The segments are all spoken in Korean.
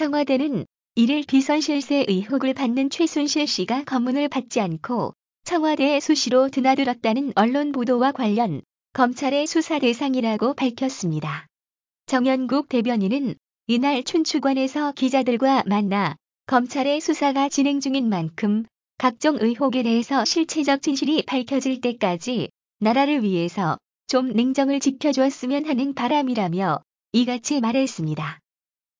청와대는 1일 비선실세 의혹을 받는 최순실 씨가 검문을 받지 않고 청와대에 수시로 드나들었다는 언론 보도와 관련 검찰의 수사 대상이라고 밝혔습니다. 정연국 대변인은 이날 춘추관에서 기자들과 만나 검찰의 수사가 진행 중인 만큼 각종 의혹에 대해서 실체적 진실이 밝혀질 때까지 나라를 위해서 좀 냉정을 지켜주었으면 하는 바람이라며 이같이 말했습니다.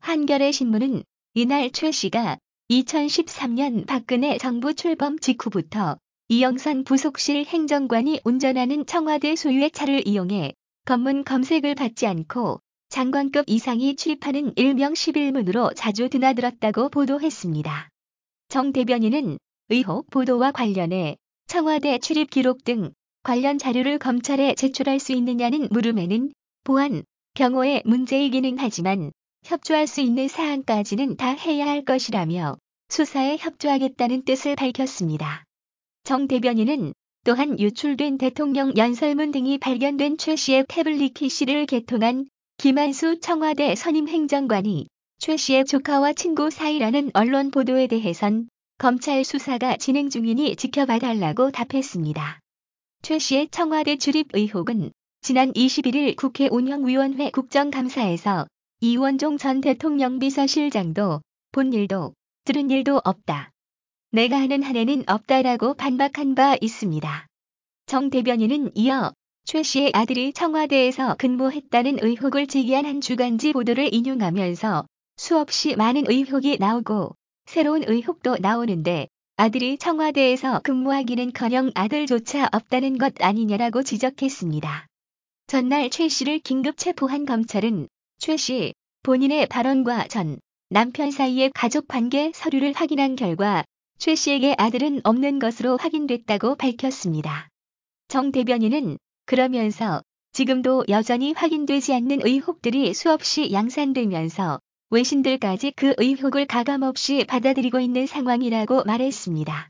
한겨레 신문은 이날 최 씨가 2013년 박근혜 정부 출범 직후부터 이영선 부속실 행정관이 운전하는 청와대 소유의 차를 이용해 검문 검색을 받지 않고 장관급 이상이 출입하는 일명 11문으로 자주 드나들었다고 보도했습니다. 정 대변인은 의혹 보도와 관련해 청와대 출입 기록 등 관련 자료를 검찰에 제출할 수 있느냐는 물음에는 보안, 경호의 문제이기는 하지만 협조할 수 있는 사안까지는 다 해야 할 것이라며 수사에 협조하겠다는 뜻을 밝혔습니다. 정 대변인은 또한 유출된 대통령 연설문 등이 발견된 최 씨의 태블릿 PC를 개통한 김한수 청와대 선임 행정관이 최 씨의 조카와 친구 사이라는 언론 보도에 대해선 검찰 수사가 진행 중이니 지켜봐달라고 답했습니다. 최 씨의 청와대 출입 의혹은 지난 21일 국회 운영위원회 국정감사에서 이원종 전 대통령 비서실장도 본 일도 들은 일도 없다. 내가 하는 한 해는 없다라고 반박한 바 있습니다. 정 대변인은 이어 최 씨의 아들이 청와대에서 근무했다는 의혹을 제기한 한 주간지 보도를 인용하면서 수없이 많은 의혹이 나오고 새로운 의혹도 나오는데 아들이 청와대에서 근무하기는커녕 아들조차 없다는 것 아니냐라고 지적했습니다. 전날 최 씨를 긴급 체포한 검찰은 최 씨 본인의 발언과 전 남편 사이의 가족관계 서류를 확인한 결과 최 씨에게 아들은 없는 것으로 확인됐다고 밝혔습니다. 정 대변인은 그러면서 지금도 여전히 확인되지 않는 의혹들이 수없이 양산되면서 외신들까지 그 의혹을 가감없이 받아들이고 있는 상황이라고 말했습니다.